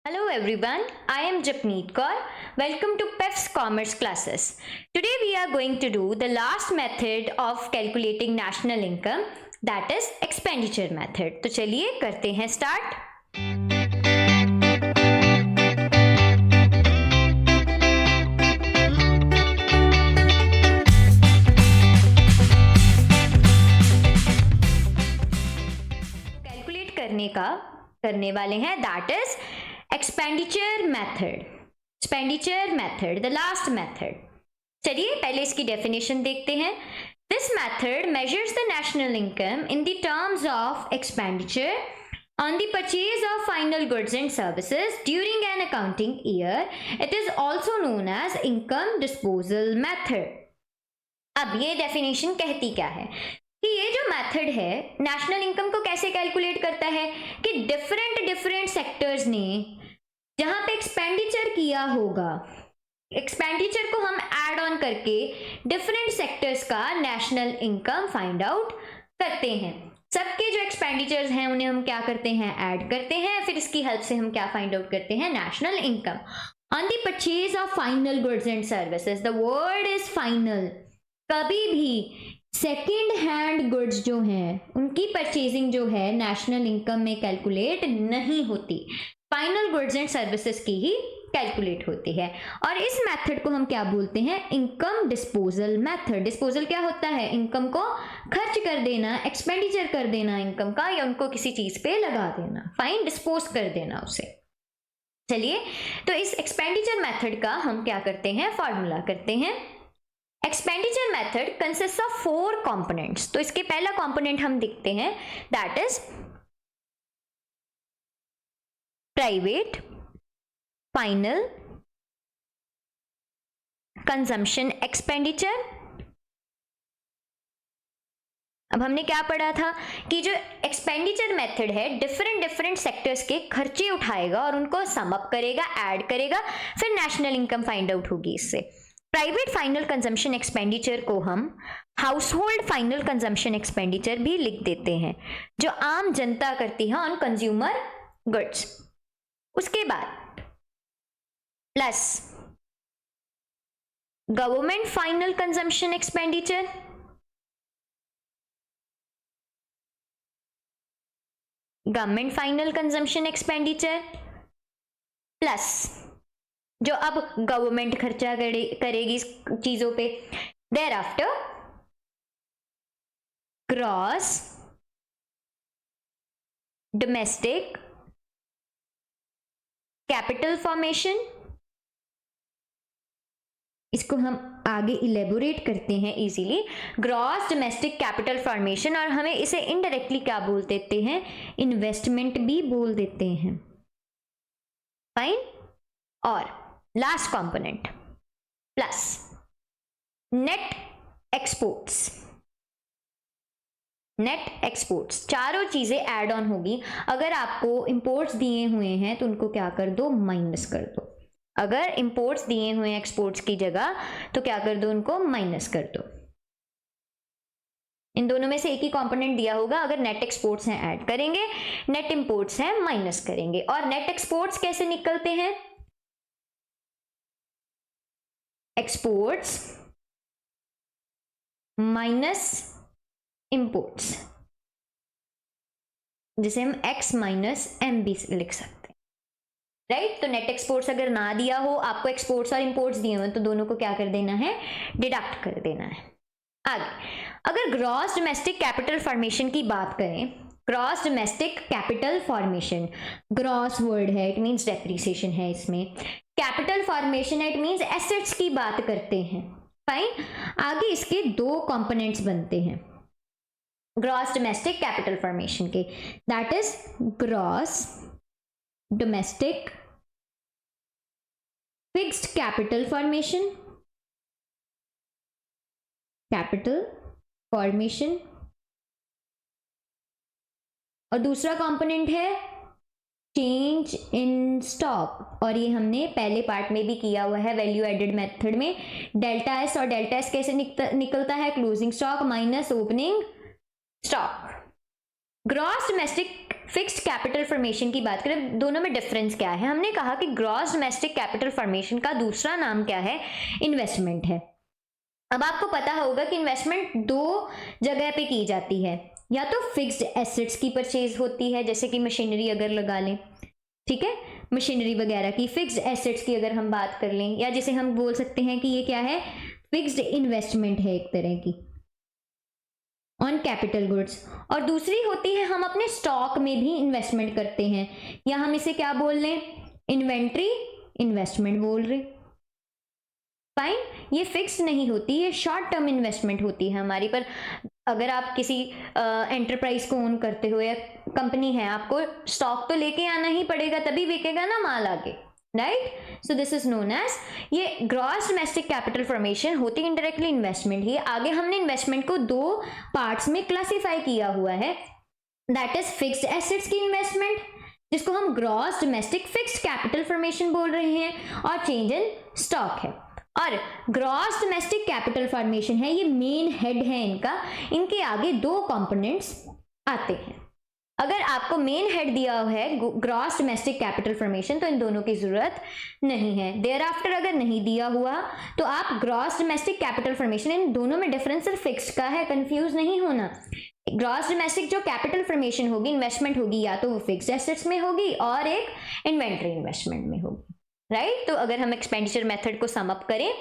Hello everyone, I am Japneet Kaur. Welcome to PEF's Commerce classes. Today we are going to do the last method of calculating national income, that is expenditure method. तो चलिए करते हैं start. Calculate करने वाले हैं that is expenditure method, the last method. चलिए पहले इसकी डेफिनेशन देखते हैं. This method measures the national income in the terms of expenditure on the purchase of final goods and services during an accounting year. It is also known as income disposal method. अब ये definition कहती क्या है कि ये जो method है national income को कैसे कैलकुलेट करता है कि डिफरेंट सेक्टर्स ने जहां पे एक्सपेंडिचर किया होगा, एक्सपेंडिचर को हम ऐड ऑन करके डिफरेंट सेक्टर्स का नेशनल इनकम फाइंड आउट करते हैं. सबके जो एक्सपेंडिचर्स हैं उन्हें हम क्या करते हैं, ऐड करते हैं, फिर इसकी हेल्प से हम क्या फाइंड आउट करते हैं, national income on the purchase of final goods and services. The word is final. कभी भी सेकेंड हैंड गुड्स जो हैं उनकी परचेजिंग जो है नेशनल इनकम में कैलकुलेट नहीं होती, फाइनल गुड्स एंड सर्विसेज की ही कैलकुलेट होती है. और इस मेथड को हम क्या बोलते हैं, इनकम डिस्पोजल मेथड. डिस्पोजल क्या होता है, इनकम को खर्च कर देना, एक्सपेंडिचर कर देना इनकम का, या उनको किसी चीज पे लगा देना, फाइन डिस्पोज कर देना उसे. चलिए तो इस एक्सपेंडिचर मेथड का हम क्या करते हैं, फॉर्मूला करते हैं. Expenditure method consist of 4 components. तो इसके पहला कंपोनेंट हम देखते हैं, that is private final consumption expenditure. अब हमने क्या पढ़ा था कि जो एक्सपेंडिचर मेथड है डिफरेंट सेक्टर्स के खर्चे उठाएगा और उनको सम अप करेगा, ऐड करेगा, फिर नेशनल इनकम फाइंड आउट होगी इससे. प्राइवेट फाइनल कंजम्पशन एक्सपेंडिचर को हम house hold final consumption expenditure भी लिख देते हैं, जो आम जनता करती है ऑन कंज्यूमर गुड्स. उसके बाद plus government final consumption expenditure, government final consumption expenditure plus जो अब गवर्नमेंट खर्चा करेगी चीजों पे. Thereafter gross domestic capital formation. इसको हम आगे इलेबोरेट करते हैं easily. Gross domestic capital formation, और हमें इसे इनडायरेक्टली क्या बोल देते हैं, इन्वेस्टमेंट भी बोल देते हैं. फाइन. और last component plus net exports. Net exports चारों चीजें ऐड ऑन होगी. अगर आपको इंपोर्ट्स दिए हुए हैं तो उनको क्या कर दो, माइनस कर दो. अगर इंपोर्ट्स दिए हुए हैं एक्सपोर्ट्स की जगह तो क्या कर दो, उनको माइनस कर दो. इन दोनों में से एक ही कंपोनेंट दिया होगा. अगर नेट एक्सपोर्ट्स हैं ऐड करेंगे, नेट इंपोर्ट्स हैं माइनस करेंगे. और नेट एक्सपोर्ट्स कैसे निकलते हैं, एक्सपोर्ट्स माइनस इंपोर्ट्स, जिसे हम x माइनस एम भी लिख सकते हैं, राइट. तो नेट एक्सपोर्ट्स अगर ना दिया हो, आपको एक्सपोर्ट्स और इंपोर्ट्स दिए हुए तो दोनों को क्या कर देना है, डिडक्ट कर देना है. आगे अगर ग्रॉस डोमेस्टिक कैपिटल फॉर्मेशन की बात करें, gross domestic capital formation, gross word है, इट मींस डेप्रिसिएशन है इसमें. कैपिटल फॉर्मेशन है, इट मींस एसेट्स की बात करते हैं. फाइन. आगे इसके 2 कंपोनेंट्स बनते हैं ग्रॉस डोमेस्टिक कैपिटल फॉर्मेशन के, that is gross domestic fixed capital formation, capital formation. और दूसरा कंपोनेंट है चेंज इन स्टॉक, और ये हमने पहले पार्ट में भी किया हुआ है वैल्यू एडेड मेथड में. डेल्टा एस, और डेल्टा एस कैसे निकलता है, closing stock minus opening stock. Gross domestic fixed capital formation की बात करें, दोनों में डिफरेंस क्या है? हमने कहा कि ग्रॉस डोमेस्टिक कैपिटल फॉर्मेशन का दूसरा नाम क्या है? इन्वेस्टमेंट है। अब आपको पता होगा कि इन्वेस्टमेंट दो जगह पे की जाती है, या तो फिक्स्ड एसेट्स की परचेज होती है, जैसे कि मशीनरी अगर लगा लें, ठीक है, मशीनरी वगैरह की फिक्स्ड एसेट्स की अगर हम बात कर लें, या जिसे हम बोल सकते हैं कि ये क्या है, फिक्स्ड इन्वेस्टमेंट है एक तरह की ऑन कैपिटल गुड्स। और दूसरी होती है हम अपने स्टॉक में भी इन्वेस्टमेंट करते हैं, या हम इसे क्या बोल लें, इन्वेंट्री इन्वेस्टमेंट बोल रहे। फाइन, ये फिक्स नहीं होती, ये शॉर्ट टर्म इन्वेस्टमेंट होती है हमारी। पर अगर आप किसी एंटरप्राइज को ओन करते हो या कंपनी है, आपको स्टॉक तो लेके आना ही पड़ेगा, तभी बिकेगा ना माल आगे, right? So this is known as, ये ग्रॉस डोमेस्टिक कैपिटल फॉर्मेशन होती है इनडायरेक्टली इन्वेस्टमेंट ही। आगे हमने इन्वेस्टमेंट को दो पार्ट्स में क्लासिफाई किया हुआ है, दैट इज फिक्स्ड एसेट्स की इन्वेस्टमेंट, जिसको हम gross domestic fixed capital formation बोल रहे हैं, और चेंज इन स्टॉक है। और ग्रॉस डोमेस्टिक कैपिटल फॉर्मेशन है, ये मेन हेड है इनका, इनके आगे दो कंपोनेंट्स आते हैं। अगर आपको मेन हेड दिया है ग्रॉस डोमेस्टिक कैपिटल फॉर्मेशन, तो इन दोनों की जरूरत नहीं है। देयर आफ्टर अगर नहीं दिया हुआ तो आप ग्रॉस डोमेस्टिक कैपिटल फॉर्मेशन, इन दोनों में डिफरेंस सिर्फ फिक्स्ड का है, कंफ्यूज नहीं होना। ग्रॉस डोमेस्टिक जो कैपिटल फॉर्मेशन होगी, इन्वेस्टमेंट होगी, या तो वो फिक्स्ड एसेट्स में होगी और एक इन्वेंट्री इन्वेस्टमेंट में होगी, राइट? तो अगर हम एक्सपेंडिचर मेथड को सम अप करें,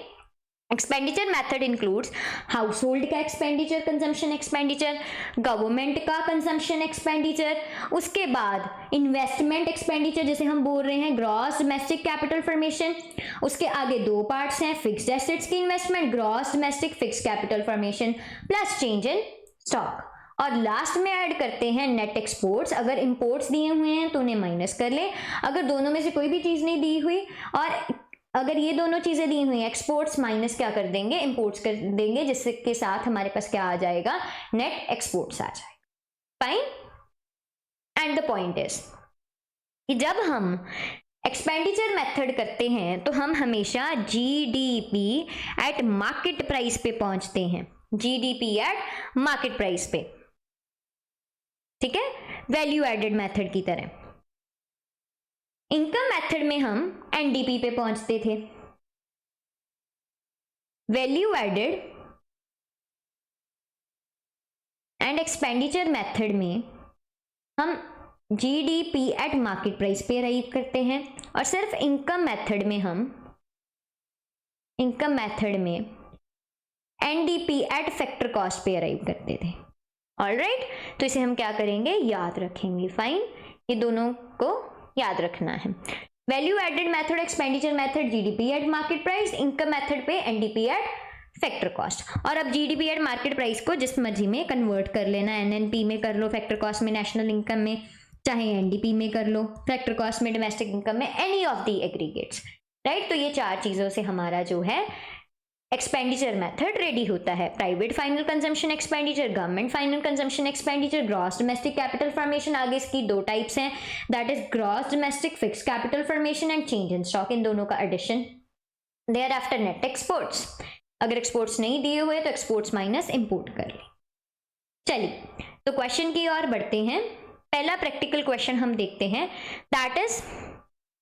expenditure method includes house hold का एक्सपेंडिचर, कंजम्पशन एक्सपेंडिचर, गवर्नमेंट का कंजम्पशन एक्सपेंडिचर, उसके बाद इन्वेस्टमेंट एक्सपेंडिचर जिसे हम बोल रहे हैं ग्रॉस डोमेस्टिक कैपिटल फॉर्मेशन। उसके आगे दो पार्ट्स हैं, फिक्स्ड एसेट्स की investment, gross domestic fixed capital formation, plus change in stock. और लास्ट में ऐड करते हैं नेट एक्सपोर्ट्स। अगर इंपोर्ट्स दिए हुए हैं तो उन्हें माइनस कर लें, अगर दोनों में से कोई भी चीज नहीं दी हुई, और अगर ये दोनों चीजें दी हुई हैं, एक्सपोर्ट्स माइनस क्या कर देंगे, इंपोर्ट्स कर देंगे, जिसके साथ हमारे पास क्या आ जाएगा, नेट एक्सपोर्ट्स आ जाएगा। Fine. And the point is कि जब हम एक्सपेंडिचर मेथड करते हैं तो हम हमेशा जीडीपी एट मार्केट प्राइस पे पहुंचते हैं, जीडीपी एट मार्केट प्राइस पे, ठीक है, वैल्यू एडेड मेथड की तरह। इनकम मेथड में हम एनडीपी पे पहुंचते थे, value added and expenditure method में हम जीडीपी एट मार्केट प्राइस पे अराइव करते हैं, और सिर्फ इनकम मेथड में हम एनडीपी एट फैक्टर कॉस्ट पे अराइव करते थे। ऑलराइट, तो इसे हम क्या करेंगे, याद रखेंगे। फाइन, ये दोनों को याद रखना है। Value added method, expenditure method GDP at market price, income method पे एनडीपी एट फैक्टर कॉस्ट। और अब जीडीपी एट मार्केट प्राइस को जिस मर्जी में कन्वर्ट कर लेना, एनएनपी में कर लो, फैक्टर कॉस्ट में नेशनल इनकम में, चाहे एनडीपी में कर लो, फैक्टर कॉस्ट में डोमेस्टिक इनकम में, any of the aggregates, right? तो ये चार चीजों से हमारा जो है एक्सपेंडिचर मेथड रेडी होता है। Private final consumption expenditure, government final consumption expenditure, gross domestic capital formation. आगे इसकी दो टाइप्स हैं, that is gross domestic fixed capital formation and change in stock, इन दोनों का addition. Thereafter net exports, अगर एक्सपोर्ट्स नहीं दिए हुए तो एक्सपोर्ट्स माइनस इंपोर्ट कर ले। चलिए, तो क्वेश्चन की ओर बढ़ते हैं। पहला प्रैक्टिकल क्वेश्चन हम देखते हैं, that is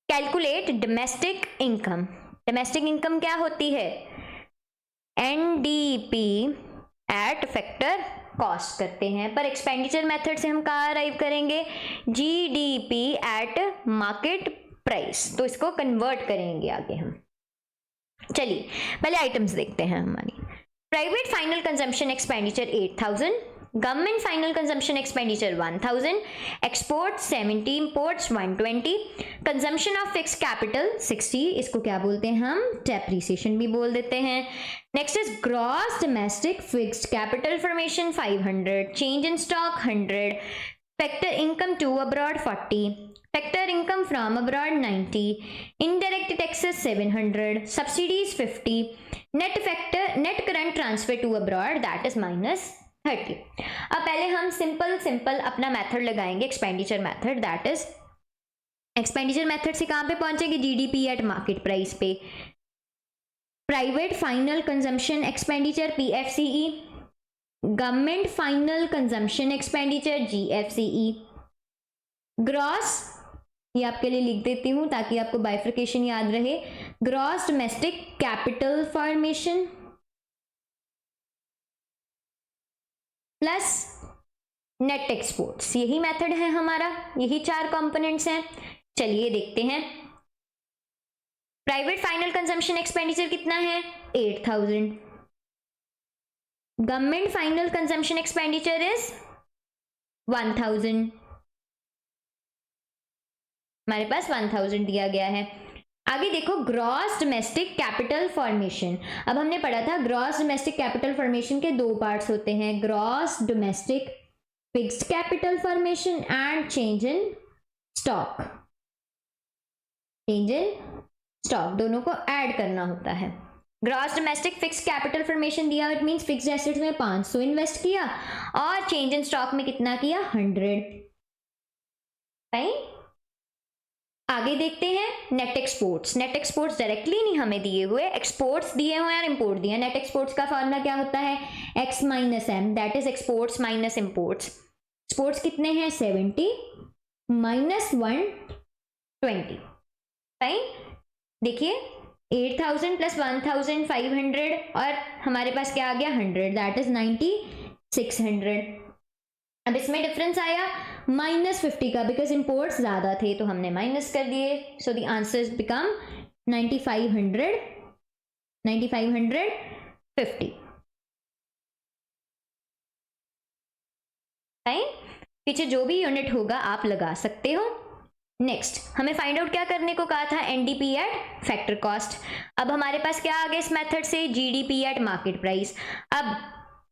calculate domestic income. Domestic income क्या होती है, एनडीपी एट फैक्टर कॉस्ट करते हैं, पर एक्सपेंडिचर मेथड से हम कहाँ अराइव करेंगे, जीडीपी एट मार्केट प्राइस। तो इसको कन्वर्ट करेंगे आगे हम। चलिए पहले आइटम्स देखते हैं हमारी। Private final consumption expenditure 8000, government final consumption expenditure 1000, export 70, imports 120, consumption of fixed capital 60, इसको क्या बोलते हैं हम, डेप्रिसिएशन भी बोल देते हैं। Next is gross domestic fixed capital formation 500, change in stock 100, factor income to abroad 40, factor income from abroad 90, indirect taxes 700, subsidies 50, net current transfer to abroad that is -30। अब पहले हम सिंपल अपना मेथड लगाएंगे, expenditure method. That is expenditure method से कहां पे पहुंचेगी, GDP at market price पे। Private final consumption expenditure PFCE, government final consumption expenditure GFCE, gross, ये आपके लिए लिख देती हूं ताकि आपको बाइफर्केशन याद रहे, gross domestic capital formation plus net exports, यही मेथड है हमारा, यही 4 कंपोनेंट्स हैं। चलिए देखते हैं। प्राइवेट फाइनल कंजम्पशन एक्सपेंडिचर कितना है 8000, government final consumption expenditure is 1000, हमारे पास 1000 दिया गया है। आगे देखो ग्रॉस डोमेस्टिक कैपिटल फॉर्मेशन, अब हमने पढ़ा था ग्रॉस डोमेस्टिक कैपिटल फॉर्मेशन के 2 पार्ट्स होते हैं, gross domestic fixed capital formation and change in stock, change in stock दोनों को ऐड करना होता है। Gross domestic fixed capital formation दिया, इट मींस फिक्स्ड एसेट्स में 500 इन्वेस्ट किया और चेंज इन स्टॉक में कितना किया 100, राइट। आगे देखते हैं net exports. Net exports directly नहीं हमें दिए हुए, एक्सपोर्ट्स दिए हुए और इंपोर्ट दिए। नेट एक्सपोर्ट्स का फॉर्मूला क्या होता है x minus m, that is exports minus imports. Exports कितने हैं 70 माइनस 120, राइट। देखिए 8000 प्लस 1500 और हमारे पास क्या आ गया 100, दैट इज 9600। अब इसमें डिफरेंस आया -50 का, बिकॉज इंपोर्ट्स ज्यादा थे तो हमने माइनस कर दिए, so the answers become 9550, right. पीछे जो भी यूनिट होगा आप लगा सकते हो। नेक्स्ट हमें फाइंड आउट क्या करने को कहा था, NDP एट फैक्टर कॉस्ट। अब हमारे पास क्या आ गया इस मेथड से, GDP एट मार्केट प्राइस। अब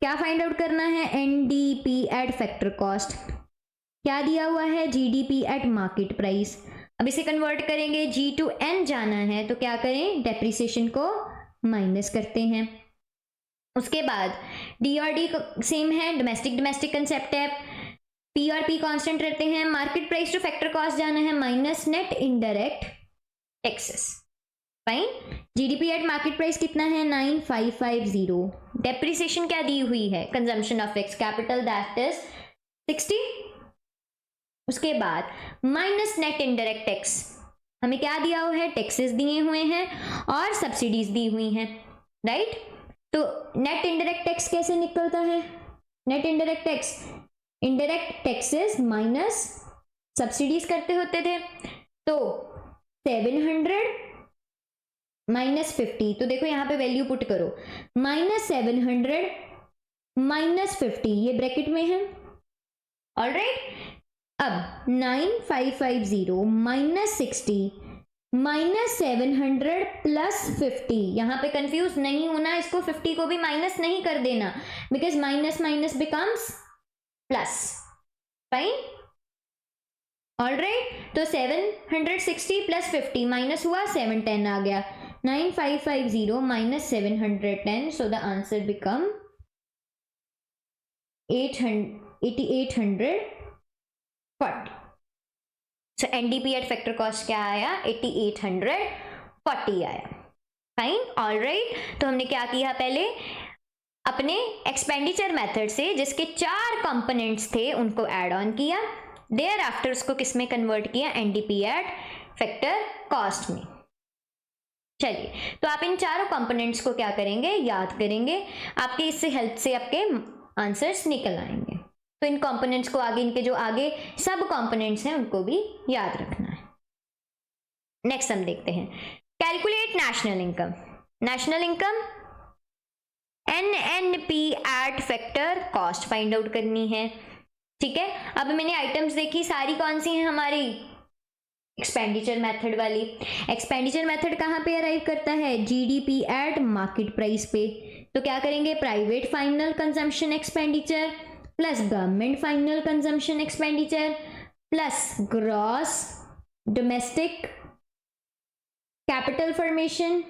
क्या फाइंड आउट करना है, NDP एट फैक्टर कॉस्ट, क्या दिया हुआ है GDP एट मार्केट प्राइस। अब इसे कन्वर्ट करेंगे, G to N जाना है तो क्या करें, डेप्रिसिएशन को माइनस करते हैं। उसके बाद D और D सेम है, डोमेस्टिक डोमेस्टिक कंसेप्ट है, P और P कांस्टेंट रहते हैं। Market price to factor cost जाना है minus net indirect taxes, fine. GDP eight market price कितना है 9550, डेप्रिसिएशन क्या दी हुई है, consumption of fixed capital that is 60। उसके बाद माइनस नेट इनडायरेक्ट टैक्स, हमें क्या दिया हुआ है, टैक्सेस दिए हुए हैं और सब्सिडीज दी हुई हैं, राइट। तो नेट इनडायरेक्ट टैक्स कैसे निकलता है, net indirect tax indirect taxes minus subsidies करते होते थे, तो 700 माइनस 50, तो देखो यहां पे वैल्यू पुट करो, -700 माइनस 50, ये ब्रैकेट में है, ऑलराइट। अब 9550 माइनस 60 माइनस 700 प्लस 50, यहां पे कंफ्यूज नहीं होना, इसको 50 को भी माइनस नहीं कर देना, because minus minus becomes plus, fine, alright. तो 760 प्लस 50 माइनस हुआ 710 आ गया, 9550 minus 710, so the answer become 8840. So NDP at factor cost क्या आया 8840 आया, फाइन, ऑलराइट। तो हमने क्या किया, पहले अपने एक्सपेंडिचर मेथड से जिसके 4 कंपोनेंट्स थे उनको ऐड ऑन किया, देयर आफ्टर उसको किस में कन्वर्ट किया, NDP एट फैक्टर कॉस्ट में। चलिए तो आप इन चारों कंपोनेंट्स को क्या करेंगे, याद करेंगे, आपके इससे हेल्प से आपके आंसर्स निकल आएंगे। तो इन कंपोनेंट्स को आगे, इनके जो आगे सब कंपोनेंट्स हैं उनको भी याद रखना है। नेक्स्ट हम देखते हैं, calculate national income. National income NNP eight factor cost find out करनी है, ठीक है। अब मैंने आइटम्स देखी, सारी कौन सी हैं हमारी, एक्सपेंडिचर मेथड वाली। एक्सपेंडिचर मेथड कहाँ पे अराइव करता है, GDP एट मार्केट प्राइस पे। तो क्या करेंगे, private final consumption expenditure plus government final consumption expenditure plus gross domestic capital formation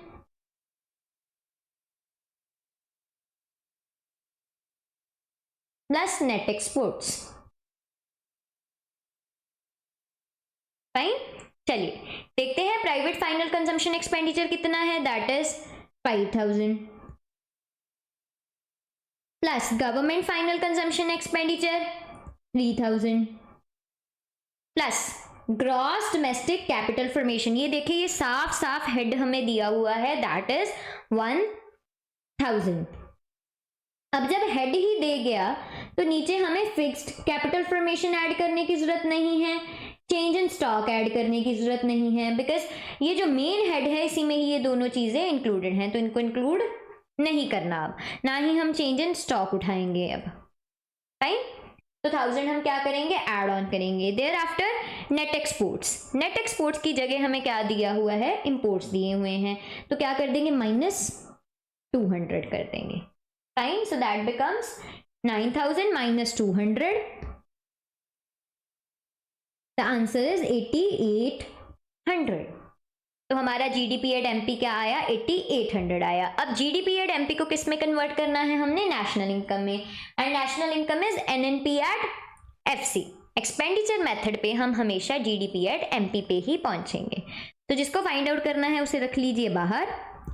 plus net exports, fine. चलिए देखते हैं प्राइवेट फाइनल कंजम्पशन एक्सपेंडिचर कितना है, that is 5000, plus government final consumption expenditure 3000 plus gross domestic capital formation, ये देखिए ये साफ साफ हेड हमें दिया हुआ है, दैट इज 1000। अब जब हेड ही दे गया तो नीचे हमें फिक्स्ड कैपिटल फॉर्मेशन ऐड करने की जरूरत नहीं है, चेंज इन स्टॉक ऐड करने की जरूरत नहीं है, बिकॉज ये जो मेन हेड है इसी में ही ये दोनों चीजें इंक्लूडेड हैं, तो इनको इंक्लूड नहीं करना। अब ना ही हम चेंज इन स्टॉक उठाएंगे अब, फाइन। तो 1000 हम क्या करेंगे, ऐड ऑन करेंगे। Thereafter net exports, net exports की जगह हमें क्या दिया हुआ है, इंपोर्ट्स दिए हुए हैं, तो क्या कर देंगे, -200 कर देंगे, fine. So that becomes 9000 - 200, the answer is 8800। तो हमारा जीडीपी एट एमपी क्या आया, 8800 आया। अब जीडीपी एट एमपी को किस में कन्वर्ट करना है हमने, नेशनल इनकम में, and national income is NNP at FC. Expenditure method पे हम हमेशा जीडीपी एट एमपी पे ही पहुंचेंगे। तो जिसको फाइंड आउट करना है उसे रख लीजिए बाहर।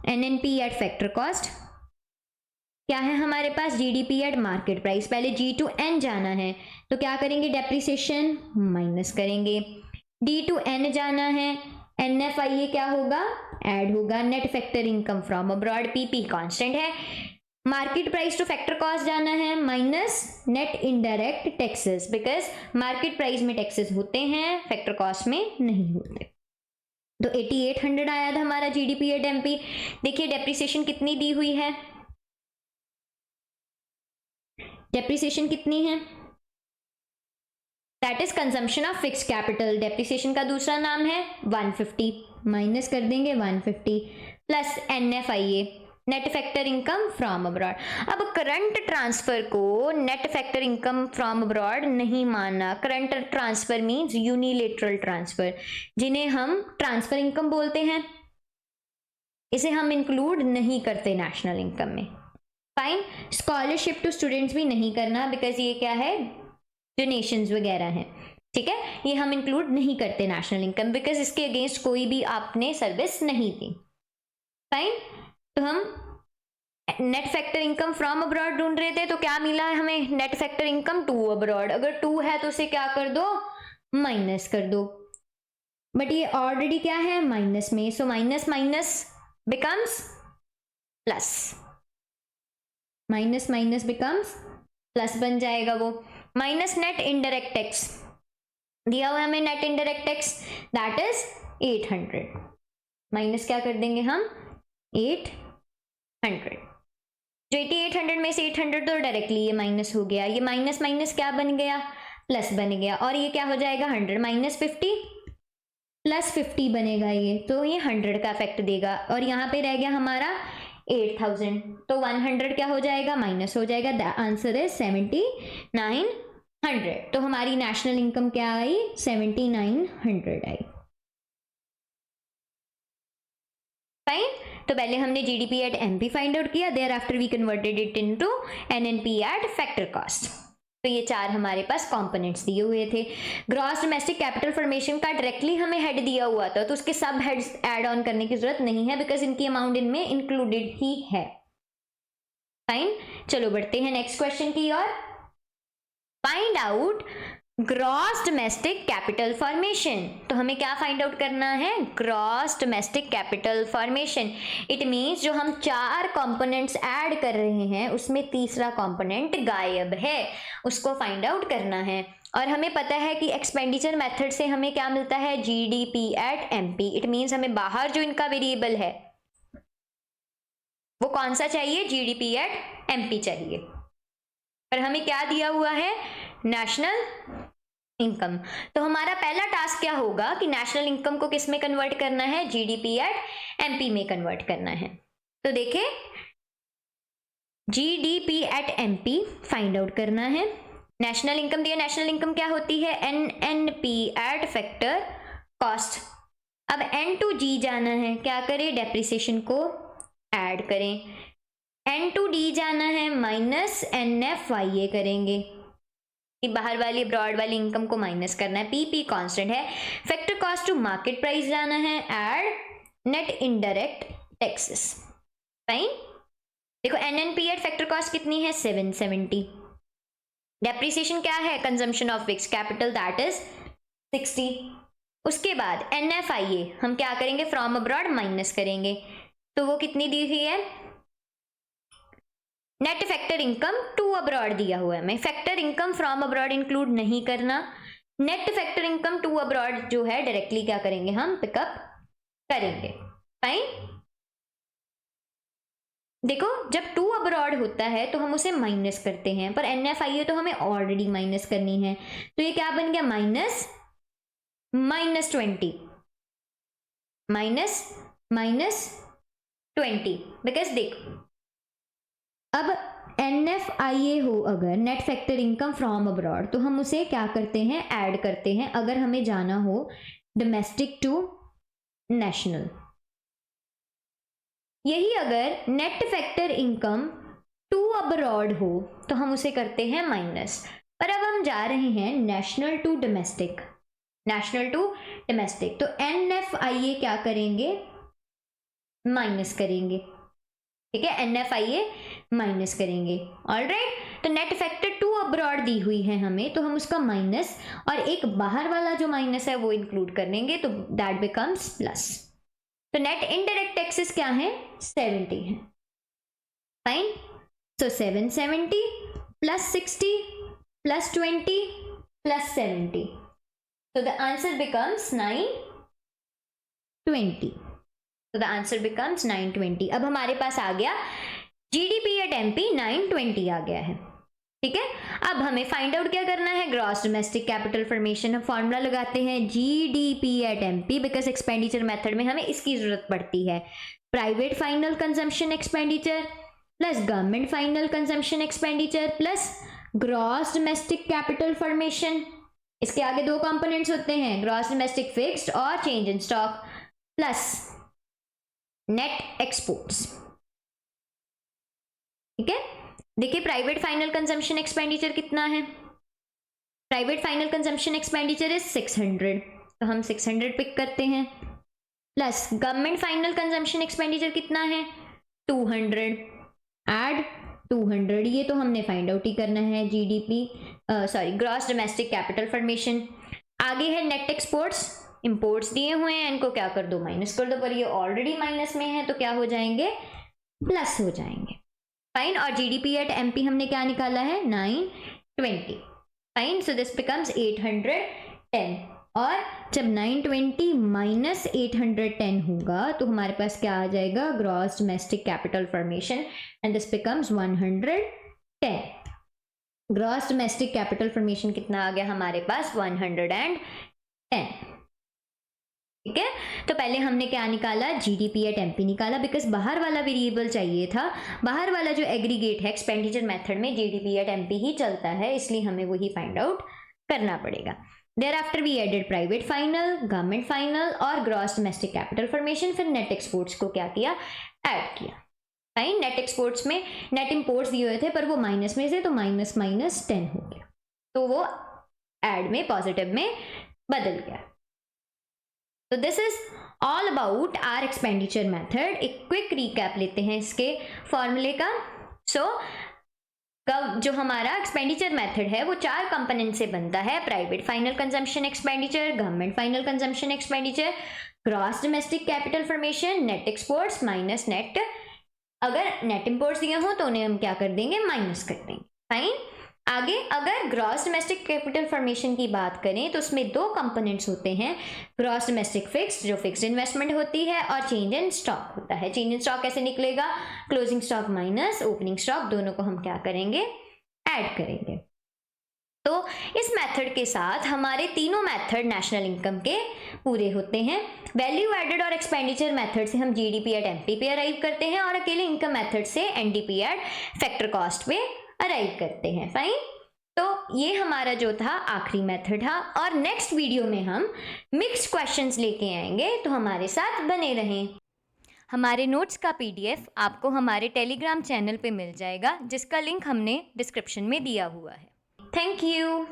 एनएनपी एट फैक्टर कॉस्ट क्या है हमारे पास, जीडीपी एट मार्केट प्राइस। पहले जी टू एन जाना है तो क्या करेंगे, डेप्रिसिएशन माइनस करेंगे। डी टू एन जाना है, एनएफआईए क्या होगा, ऐड होगा। Net factor income from abroad, PP constant है। Market price to factor cost जाना है, minus net indirect taxes, because market price में टैक्सेस होते हैं, फैक्टर कॉस्ट में नहीं होते। तो 8800 आया था हमारा जीडीपी एट एमपी। देखिए डेप्रिसिएशन कितनी दी हुई है, डेप्रिसिएशन कितनी है, that is consumption of fixed capital. Depreciation का दूसरा नाम है 150, माइनस कर देंगे 150 plus NFIA, net factor income from abroad. अब करंट ट्रांसफर को net factor income from abroad नहीं मानना। Current transfer means unilateral transfer, जिन्हें हम ट्रांसफर इनकम बोलते हैं, इसे हम इंक्लूड नहीं करते नेशनल इनकम में, फाइन। स्कॉलरशिप टू स्टूडेंट्स भी नहीं करना, बिकॉज ये क्या है, डोनेशंस वगैरह हैं, ठीक है, ये हम इंक्लूड नहीं करते नेशनल इनकम, बिकॉज इसके अगेंस्ट कोई भी आपने सर्विस नहीं दी, फाइन। तो हम net factor income from abroad ढूंढ रहे थे, तो क्या मिला है हमें, net factor income to abroad. अगर टू है तो उसे क्या कर दो, माइनस कर दो, बट ये ऑलरेडी क्या है, माइनस में, so minus minus becomes plus, minus minus becomes plus बन जाएगा वो। माइनस नेट इनडायरेक्ट टैक्स दिया हुआ है हमें, net indirect tax that is 800, minus क्या कर देंगे हम, 800। जो 8800 में से 800 तो डायरेक्टली ये माइनस हो गया, ये माइनस माइनस क्या बन गया, प्लस बन गया, और ये क्या हो जाएगा, 100 - 50 प्लस 50 बनेगा ये, तो ये 100 का इफेक्ट देगा, और यहाँ पे रह गया हमारा 8000, तो 100 क्या हो जाएगा, माइनस हो जाएगा। The answer is 7900। तो हमारी नेशनल इनकम क्या आई, 7900 आई, फाइन। तो पहले हमने GDP at MP find out किया, there after we converted it into NNP at factor cost. तो ये चार हमारे पास कंपोनेंट्स दिए हुए थे। ग्रॉस डोमेस्टिक कैपिटल फॉर्मेशन का डायरेक्टली हमें हेड दिया हुआ था, तो उसके सब हेड्स ऐड ऑन करने की जरूरत नहीं है, बिकॉज इनकी अमाउंट इनमें इंक्लूडेड ही है, फाइन। चलो बढ़ते हैं नेक्स्ट क्वेश्चन की ओर। Find out gross domestic capital formation. तो हमें क्या फाइंड आउट करना है, gross domestic capital formation. It means जो हम चार कंपोनेंट्स ऐड कर रहे हैं उसमें तीसरा कंपोनेंट गायब है, उसको फाइंड आउट करना है। और हमें पता है कि एक्सपेंडिचर मेथड से हमें क्या मिलता है, GDP at MP. It means हमें बाहर जो इनका वेरिएबल है वो कौन सा चाहिए, जीडीपी एट एमपी चाहिए, पर हमें क्या दिया हुआ है, नेशनल इनकम। तो हमारा पहला टास्क क्या होगा कि नेशनल इनकम को किस में कन्वर्ट करना है, जीडीपी एट एमपी में कन्वर्ट करना है। तो देखें, GDP at MP find out करना है। नेशनल इनकम दिया, नेशनल इनकम क्या होती है, एनएनपी एट फैक्टर कॉस्ट। अब एन टू जी जाना है, क्या करें, डेप्रिसिएशन को ऐड करें। एन टू डी जाना है, माइनस एनएफआईए करेंगे, कि बाहर वाली ब्रॉड वाली इनकम को माइनस करना है, पीपी कांस्टेंट है। Factor cost to market price जाना है, add net indirect taxes, fine. देखो NNP फैक्टर कॉस्ट कितनी है 770। डेप्रिसिएशन क्या है consumption of fixed capital that is 60। उसके बाद NFIA हम क्या करेंगे फ्रॉम अब्रॉड माइनस करेंगे, तो वो कितनी दी हुई है, net factor income to abroad दिया हुआ है, हमें factor income from abroad include नहीं करना, net factor income to abroad जो है डायरेक्टली क्या करेंगे हम पिकअप करेंगे। फाइन, देखो जब टू अब्रॉड होता है तो हम उसे माइनस करते हैं, पर NFIA तो हमें ऑलरेडी माइनस करनी है, तो ये क्या बन गया -20 -20 बिकॉज देखो अब NFIA हो अगर net factor income from abroad तो हम उसे क्या करते हैं ऐड करते हैं, अगर हमें जाना हो डोमेस्टिक टू नेशनल। यही अगर net factor income to abroad हो तो हम उसे करते हैं माइनस, पर अब हम जा रहे हैं नेशनल टू डोमेस्टिक, तो NFIA क्या करेंगे माइनस करेंगे, ठीक है NFIA माइनस करेंगे। ऑलराइट, तो नेट फैक्टर टू अब्रॉड दी हुई है हमें, तो हम उसका माइनस और एक बाहर वाला जो माइनस है वो इंक्लूड कर लेंगे, तो दैट बिकम्स प्लस। तो नेट इनडायरेक्ट टैक्सेस क्या है 70 है। Fine, so 770 plus 60 plus 20 plus 70, so the answer becomes 920। तो द आंसर बिकम्स 920। अब हमारे पास आ गया GDP एट MP 920 आ गया है, ठीक है। अब हमें फाइंड आउट क्या करना है, ग्रॉस डोमेस्टिक कैपिटल फॉर्मेशन। हम फॉर्मूला लगाते हैं GDP at MP because expenditure method में हमें इसकी जरूरत पड़ती है। Private final consumption expenditure plus government final consumption expenditure plus gross domestic capital formation. इसके आगे दो कंपोनेंट्स होते हैं, ग्रॉस डोमेस्टिक फिक्स्ड और change in stock plus net exports, ठीक है। देखिए प्राइवेट फाइनल कंजम्पशन एक्सपेंडिचर कितना है, private final consumption expenditure is 600, तो हम 600 पिक करते हैं, plus government final consumption expenditure कितना है 200, ऐड 200, ये तो हमने फाइंड आउट ही करना है GDP gross domestic capital formation. आगे है नेट एक्सपोर्ट्स, इंपोर्ट्स दिए हुए हैं, इनको क्या कर दो माइनस कर दो, पर ये ऑलरेडी माइनस में है तो क्या हो जाएंगे प्लस हो जाएंगे। फाइन, और GDP एट MP हमने क्या निकाला है 920। फाइन, सो दिस बिकम्स 810, और जब 920 माइनस 810 होगा तो हमारे पास क्या आ जाएगा gross domestic capital formation, and this becomes 110। Gross domestic capital formation कितना आ गया हमारे पास 110, ठीक है। तो पहले हमने क्या निकाला GDP एट MP निकाला, बिकॉज बाहर वाला वेरिएबल चाहिए था, बाहर वाला जो एग्रीगेट है एक्सपेंडिचर मेथड में GDP एट MP ही चलता है, इसलिए हमें वही फाइंड आउट करना पड़ेगा। Thereafter we added private final, government final और ग्रॉस डोमेस्टिक कैपिटल फॉर्मेशन, फिर नेट एक्सपोर्ट्स को क्या किया ऐड किया। फाइन, नेट एक्सपोर्ट्स में नेट इंपोर्ट्स दिए हुए थे पर वो माइनस में से, तो माइनस माइनस 10 हो गया, तो वो ऐड में पॉजिटिव में बदल गया। तो this is all about our expenditure method. एक क्विक रिकैप लेते हैं इसके फॉर्मूले का। सो जो हमारा एक्सपेंडिचर मेथड है वो 4 कंपोनेंट से बनता है, private final consumption expenditure, government final consumption expenditure, gross domestic capital formation, net exports minus net, अगर नेट इंपोर्ट्स दिए हो तो उन्हें हम क्या कर देंगे माइनस कर देंगे। फाइन, आगे अगर ग्रॉस डोमेस्टिक कैपिटल फॉर्मेशन की बात करें तो उसमें 2 कंपोनेंट्स होते हैं, ग्रॉस डोमेस्टिक फिक्स्ड जो फिक्स्ड इन्वेस्टमेंट होती है, और चेंज इन स्टॉक होता है। चेंज इन स्टॉक कैसे निकलेगा, closing stock minus opening stock, दोनों को हम क्या करेंगे ऐड करेंगे। तो इस मेथड के साथ हमारे तीनों मेथड नेशनल इनकम के पूरे होते हैं। वैल्यू एडेड और एक्सपेंडिचर मेथड से हम GDP एट MP पे अराइव करते हैं, और अकेले इनकम मेथड से NDP एट फैक्टर कॉस्ट पे अराइव करते हैं। फाइन, तो ये हमारा जो था आखिरी मेथड था, और नेक्स्ट वीडियो में हम मिक्स्ड क्वेश्चंस लेके आएंगे, तो हमारे साथ बने रहें। हमारे नोट्स का PDF आपको हमारे टेलीग्राम चैनल पे मिल जाएगा, जिसका लिंक हमने डिस्क्रिप्शन में दिया हुआ है। Thank you.